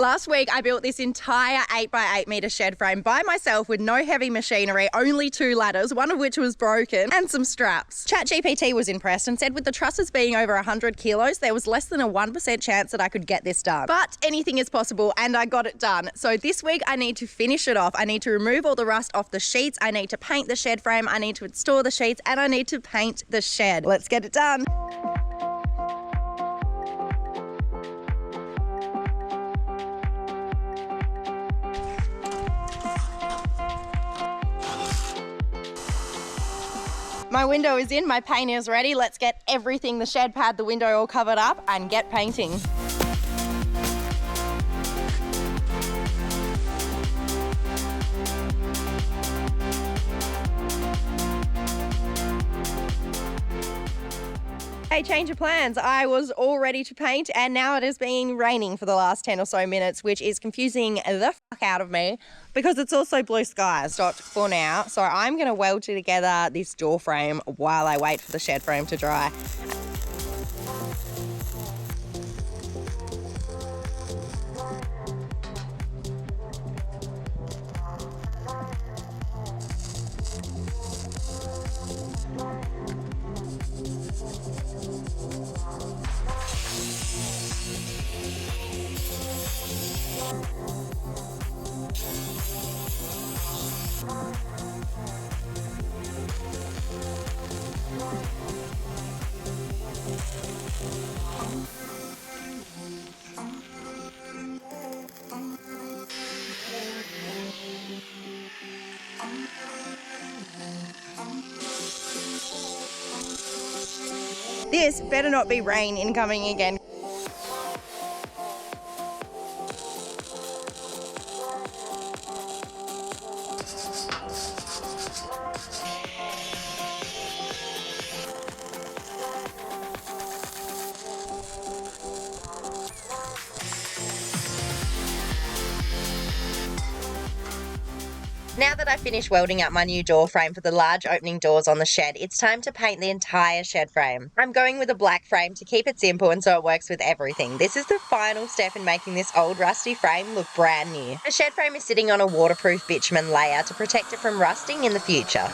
Last week, I built this entire 8x8 metre shed frame by myself with no heavy machinery, only 2 ladders, one of which was broken, and some straps. ChatGPT was impressed and said with the trusses being over 100 kilos, there was less than a 1% chance that I could get this done. But anything is possible, and I got it done. So this week, I need to finish it off. I need to remove all the rust off the sheets. I need to paint the shed frame. I need to install the sheets, and I need to paint the shed. Let's get it done. My window is in, my paint is ready. Let's get everything, the shed pad, the window all covered up and get painting. Hey, change of plans. I was all ready to paint and now it has been raining for the last 10 or so minutes, which is confusing the fuck out of me because it's also blue skies for now. So I'm going to weld together this door frame while I wait for the shed frame to dry. This better not be rain incoming again. Now that I've finished welding up my new door frame for the large opening doors on the shed, it's time to paint the entire shed frame. I'm going with a black frame to keep it simple and so it works with everything. This is the final step in making this old rusty frame look brand new. The shed frame is sitting on a waterproof bitumen layer to protect it from rusting in the future.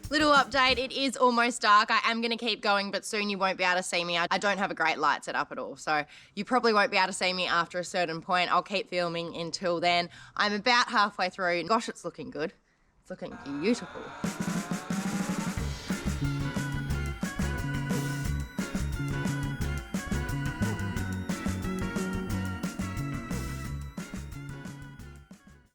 Little update, it is almost dark. I am going to keep going, but soon you won't be able to see me. I don't have a great light set up at all, so you probably won't be able to see me after a certain point. I'll keep filming until then. I'm about halfway through. Gosh, it's looking good. It's looking beautiful.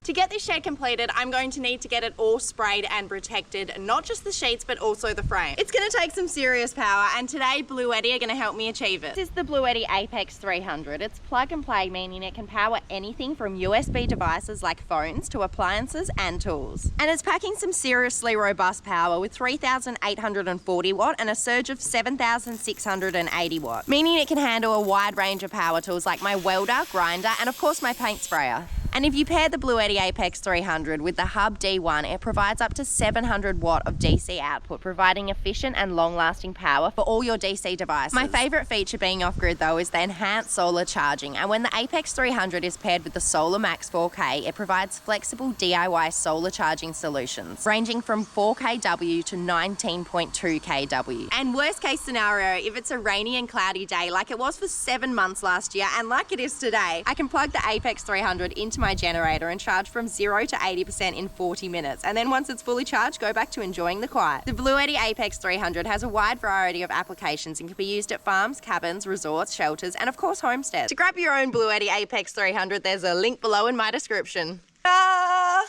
To get this shed completed, I'm going to need to get it all sprayed and protected, not just the sheets, but also the frame. It's gonna take some serious power, and today Bluetti are gonna help me achieve it. This is the Bluetti Apex 300. It's plug and play, meaning it can power anything from USB devices like phones to appliances and tools. And it's packing some seriously robust power with 3,840 watt and a surge of 7,680 watt, meaning it can handle a wide range of power tools like my welder, grinder, and of course my paint sprayer. And if you pair the Bluetti Apex 300 with the Hub D1, it provides up to 700 watt of DC output, providing efficient and long-lasting power for all your DC devices. My favourite feature being off-grid though is the enhanced solar charging, and when the Apex 300 is paired with the Solar Max 4K, it provides flexible DIY solar charging solutions, ranging from 4 kW to 19.2 kW. And worst case scenario, if it's a rainy and cloudy day like it was for 7 months last year and like it is today, I can plug the Apex 300 into my generator and charge from 0 to 80% in 40 minutes. And then once it's fully charged, go back to enjoying the quiet. The Bluetti Apex 300 has a wide variety of applications and can be used at farms, cabins, resorts, shelters, and of course homesteads. To grab your own Bluetti Apex 300, there's a link below in my description. I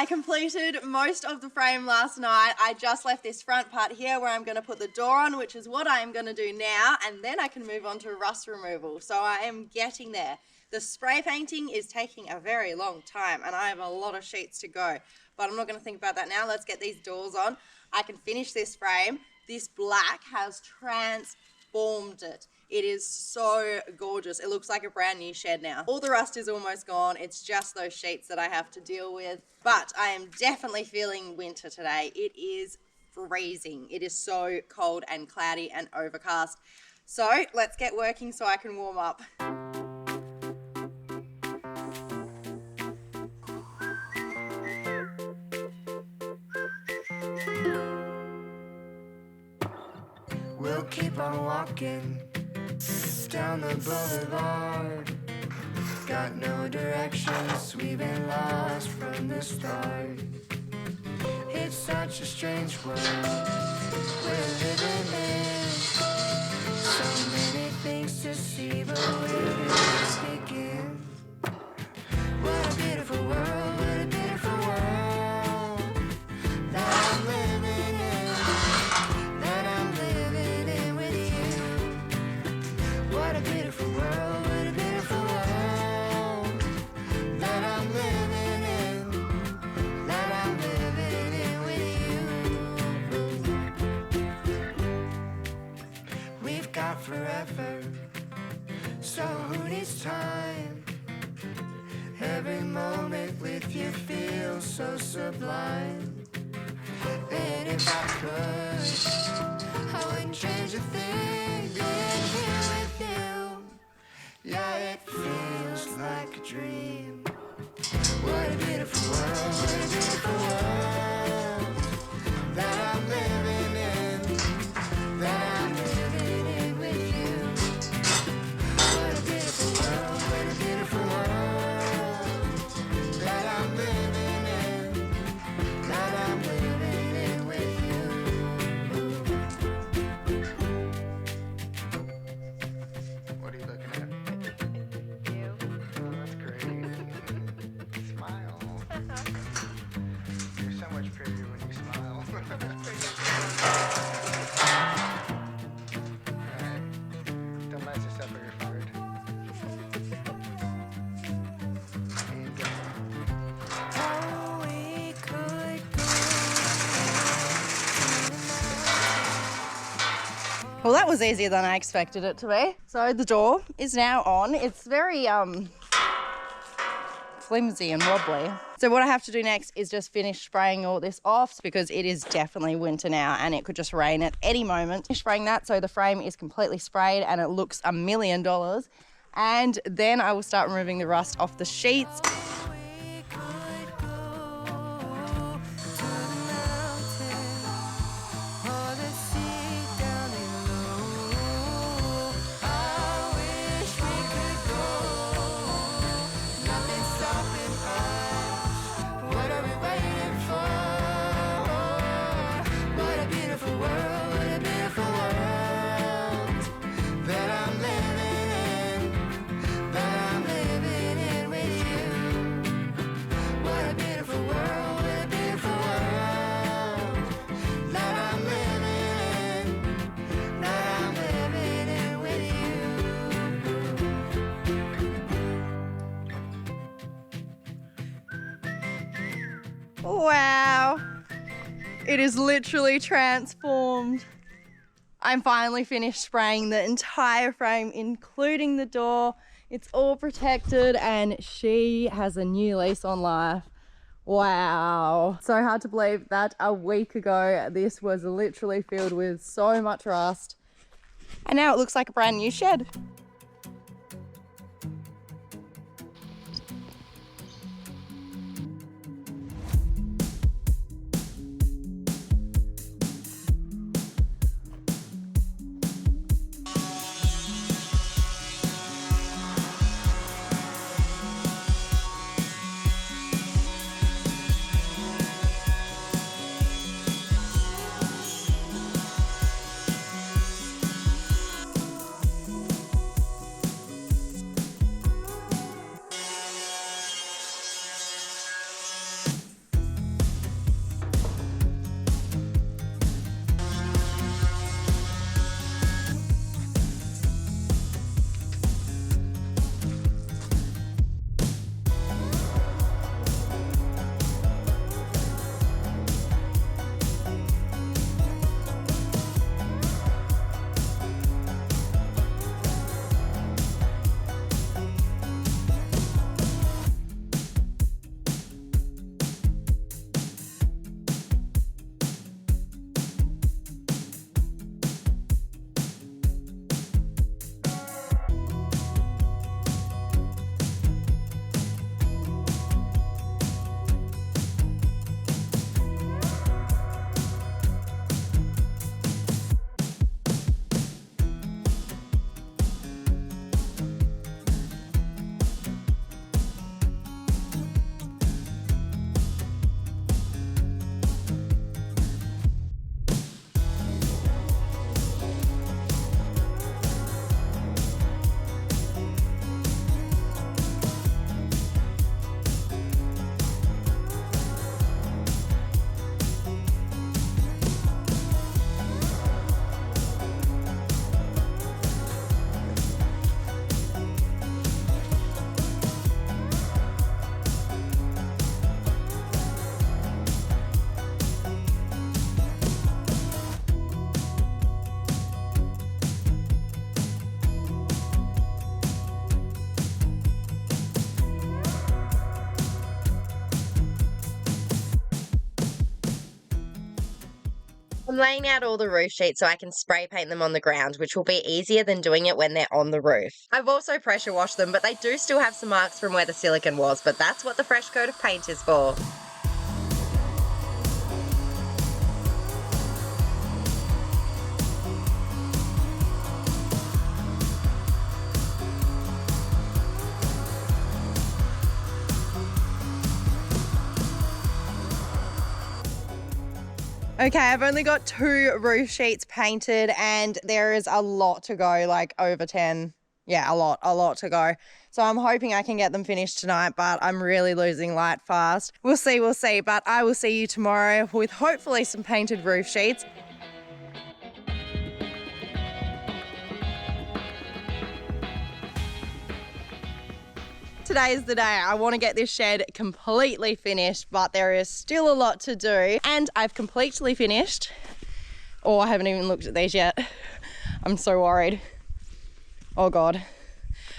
completed most of the frame last night. I just left this front part here where I'm going to put the door on, which is what I am going to do now, and then I can move on to rust removal. So I am getting there. The spray painting is taking a very long time and I have a lot of sheets to go, but I'm not going to think about that now. Let's get these doors on. I can finish this frame. This black has transformed it. It is so gorgeous. It looks like a brand new shed now. All the rust is almost gone. It's just those sheets that I have to deal with. But I am definitely feeling winter today. It is freezing. It is so cold and cloudy and overcast. So let's get working so I can warm up. We'll keep on walking down the boulevard. Got no directions, we've been lost from the start. It's such a strange world we're living in. So many things to see, but where do we begin? What a beautiful world, what a beautiful world that I'm living in, that I'm living in with you. What a beautiful world, what a beautiful world that I'm living in, that I'm living in with you. We've got forever, so who needs time? Every moment with you feels so sublime. And if I could, I wouldn't change a thing being here with you. Yeah, it feels like a dream. What a beautiful world, what a beautiful world that I'm living in, that I'm living in with you. What a beautiful world, what a beautiful world that I'm living in, that I'm living in with you. What are you looking at? You. Oh, that's great. Smile. You're so much prettier when you smile. Alright. Don't mess this up or you're fired. Oh, we could Well, that was easier than I expected it to be. So the door is now on. It's very flimsy and wobbly. So what I have to do next is just finish spraying all this off because it is definitely winter now and it could just rain at any moment. Finish spraying that so the frame is completely sprayed and it looks $1 million. And then I will start removing the rust off the sheets. Wow, it is literally transformed. I'm finally finished spraying the entire frame, including the door, It's all protected and she has a new lease on life. Wow. So hard to believe that a week ago this was literally filled with so much rust. And now it looks like a brand new shed. I'm laying out all the roof sheets so I can spray paint them on the ground, which will be easier than doing it when they're on the roof. I've also pressure washed them, but they do still have some marks from where the silicone was, but that's what the fresh coat of paint is for. Okay, I've only got 2 roof sheets painted and there is a lot to go, like over 10. Yeah, a lot to go. So I'm hoping I can get them finished tonight, but I'm really losing light fast. We'll see, but I will see you tomorrow with hopefully some painted roof sheets. Today is the day. I want to get this shed completely finished, but there is still a lot to do. And I've completely finished. Oh, I haven't even looked at these yet. I'm so worried. Oh God.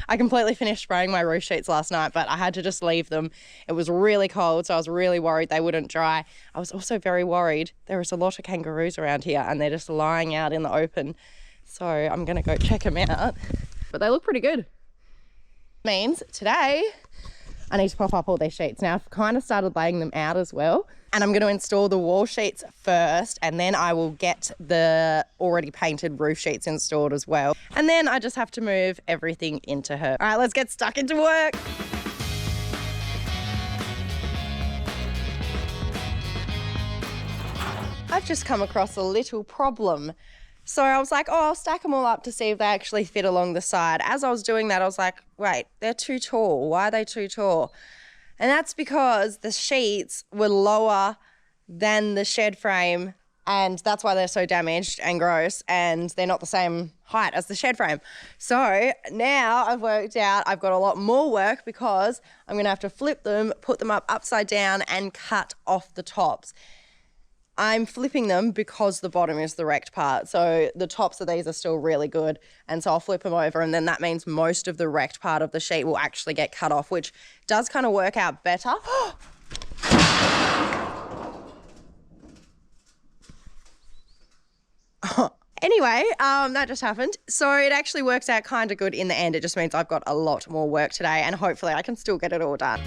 I completely finished spraying my roof sheets last night, but I had to just leave them. It was really cold, so I was really worried they wouldn't dry. I was also very worried. There is a lot of kangaroos around here and they're just lying out in the open. So I'm gonna go check them out. But they look pretty good. Means today I need to pop up all these sheets. Now I've kind of started laying them out as well, and I'm going to install the wall sheets first and then I will get the already painted roof sheets installed as well, and then I just have to move everything into her. All right, let's get stuck into work. I've just come across a little problem. So I was like, oh, I'll stack them all up to see if they actually fit along the side. As I was doing that, I was like, wait, they're too tall. Why are they too tall? And that's because the sheets were lower than the shed frame, and that's why they're so damaged and gross, and they're not the same height as the shed frame. So now I've worked out I've got a lot more work because I'm going to have to flip them, put them up upside down and cut off the tops. I'm flipping them because the bottom is the wrecked part. So the tops of these are still really good. And so I'll flip them over, and then that means most of the wrecked part of the sheet will actually get cut off, which does kind of work out better. Anyway, that just happened. So it actually works out kind of good in the end. It just means I've got a lot more work today, and hopefully I can still get it all done.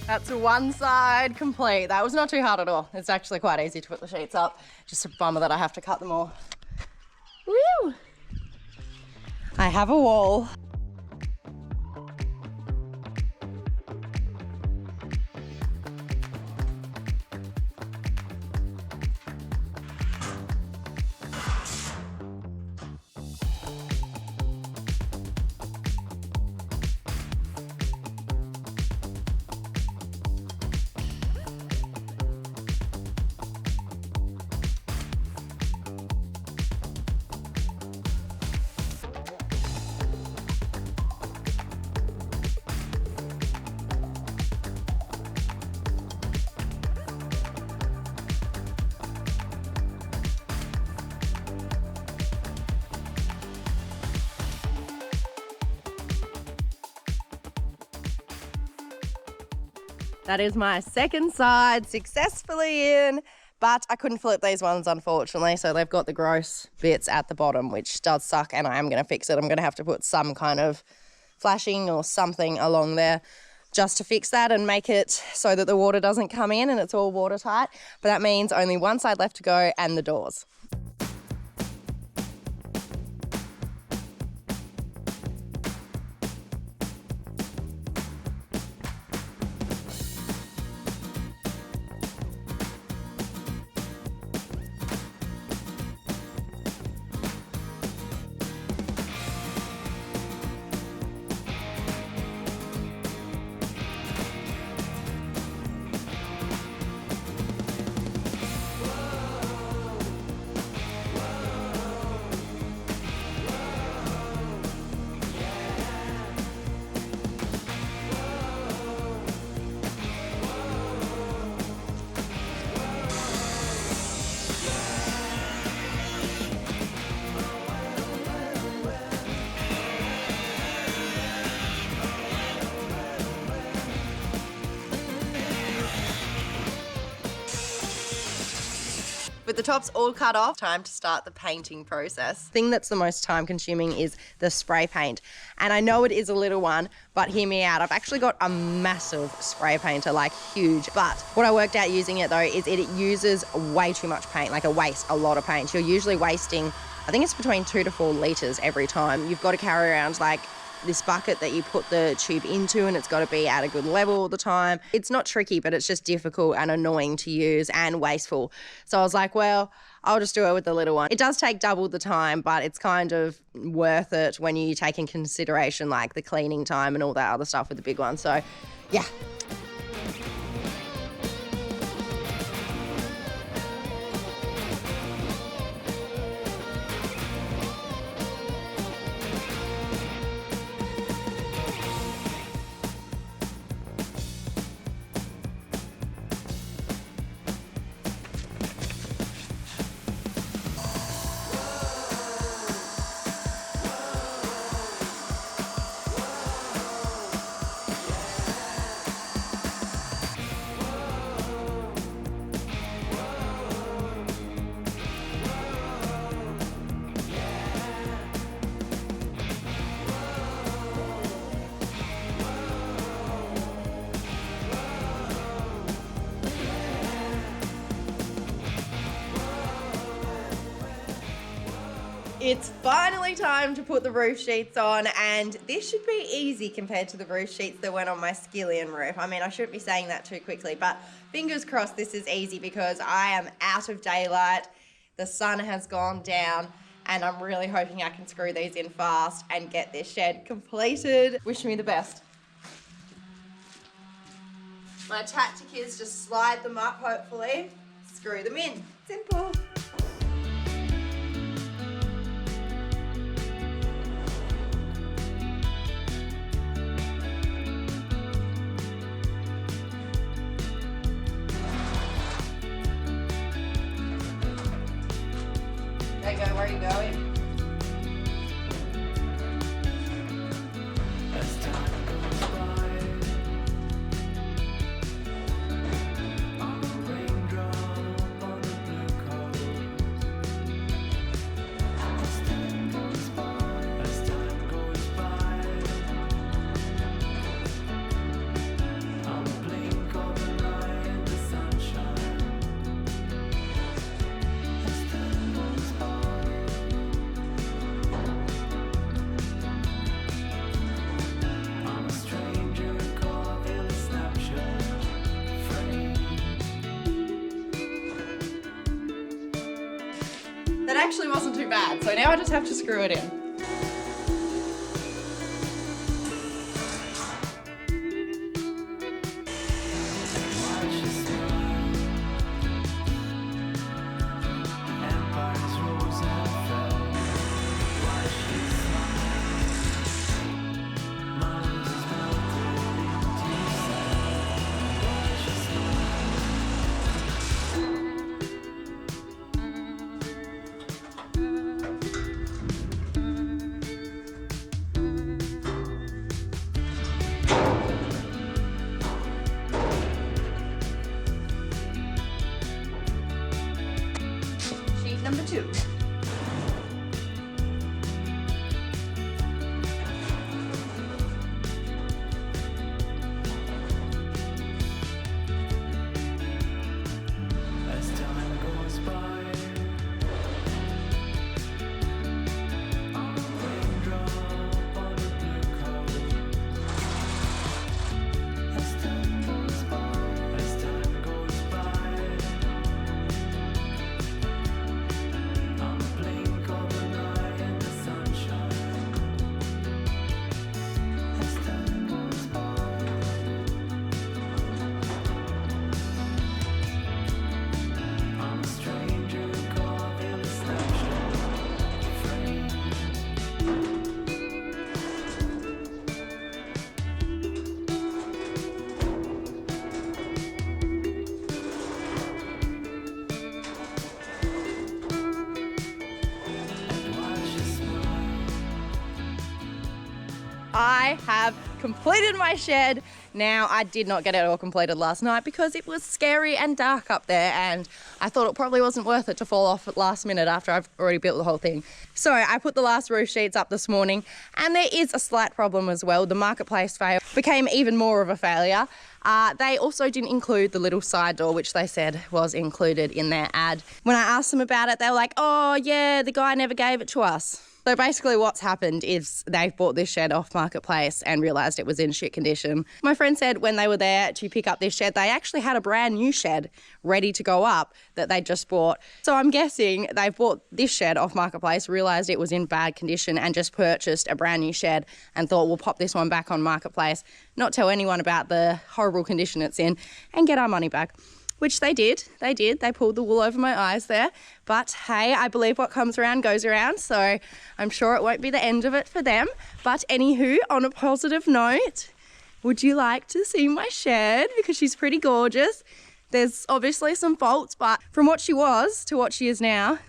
That's one side complete. That was not too hard at all. It's actually quite easy to put the sheets up. Just a bummer that I have to cut them all. Woo! I have a wall. That is my second side successfully in, but I couldn't flip these ones, unfortunately. So they've got the gross bits at the bottom, which does suck, and I am going to fix it. I'm going to have to put some kind of flashing or something along there just to fix that and make it so that the water doesn't come in and it's all watertight. But that means only one side left to go and the doors. With the tops all cut off, time to start the painting process. The thing that's the most time consuming is the spray paint. And I know it is a little one, but hear me out. I've actually got a massive spray painter, like huge. But what I worked out using it though is it uses way too much paint, like a lot of paint. You're usually wasting, I think it's between 2 to 4 litres every time. You've got to carry around like this bucket that you put the tube into, and it's got to be at a good level all the time. It's not tricky, but it's just difficult and annoying to use and wasteful. So I was like, well, I'll just do it with the little one. It does take double the time, but it's kind of worth it when you take in consideration like the cleaning time and all that other stuff with the big one. So yeah. It's finally time to put the roof sheets on, and this should be easy compared to the roof sheets that went on my skillion roof. I mean, I shouldn't be saying that too quickly, but fingers crossed this is easy because I am out of daylight, the sun has gone down, and I'm really hoping I can screw these in fast and get this shed completed. Wish me the best. My tactic is just slide them up, hopefully, screw them in. Simple. There you go, where are you going? That actually wasn't too bad, so now I just have to screw it in. Number 2. I have completed my shed. Now, I did not get it all completed last night because it was scary and dark up there, and I thought it probably wasn't worth it to fall off at last minute after I've already built the whole thing. So I put the last roof sheets up this morning, and there is a slight problem as well. The marketplace fail became even more of a failure. They also didn't include the little side door, which they said was included in their ad. When I asked them about it, they were like, oh yeah, the guy never gave it to us. So basically what's happened is they've bought this shed off Marketplace and realised it was in shit condition. My friend said when they were there to pick up this shed, they actually had a brand new shed ready to go up that they just bought. So I'm guessing they've bought this shed off Marketplace, realised it was in bad condition and just purchased a brand new shed and thought we'll pop this one back on Marketplace, not tell anyone about the horrible condition it's in and get our money back. Which they did. They pulled the wool over my eyes there. But hey, I believe what comes around goes around, so I'm sure it won't be the end of it for them. But anywho, on a positive note, would you like to see my shed? Because she's pretty gorgeous. There's obviously some faults, but from what she was to what she is now,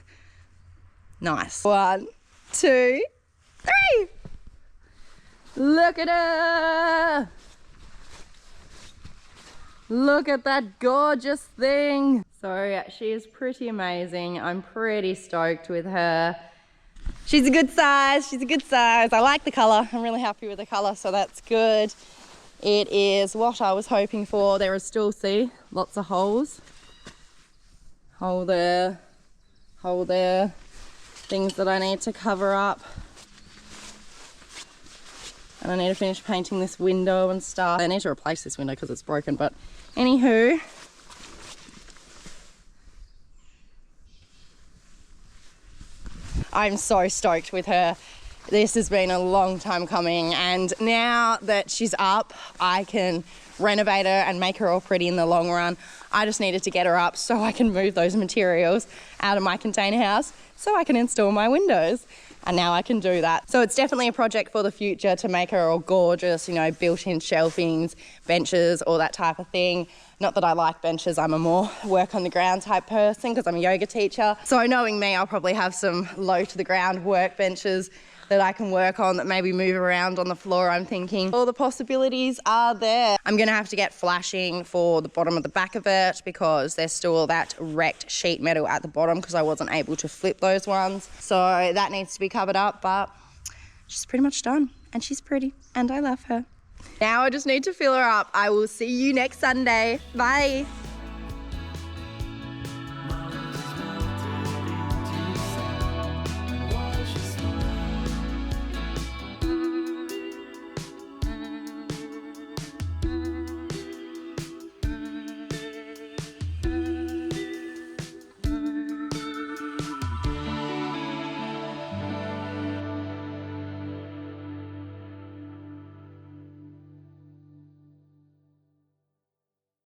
nice. 1, 2, 3. Look at her. Look at that gorgeous thing. So she is pretty amazing. I'm pretty stoked with her. She's a good size. I like the colour. I'm really happy with the colour, so that's good. It is what I was hoping for. There is still, see, lots of holes. Hole there. There things that I need to cover up. And I need to finish painting this window and stuff. I need to replace this window because it's broken, but anywho. I'm so stoked with her. This has been a long time coming, and now that she's up, I can renovate her and make her all pretty in the long run. I just needed to get her up so I can move those materials out of my container house so I can install my windows. And now I can do that. So it's definitely a project for the future to make her all gorgeous, you know, built-in shelvings, benches, all that type of thing. Not that I like benches, I'm a more work on the ground type person because I'm a yoga teacher. So knowing me, I'll probably have some low to the ground work benches that I can work on that maybe move around on the floor. I'm thinking all the possibilities are there. I'm gonna have to get flashing for the bottom of the back of it because there's still that wrecked sheet metal at the bottom because I wasn't able to flip those ones. So that needs to be covered up, but she's pretty much done and she's pretty and I love her. Now I just need to fill her up. I will see you next Sunday. Bye.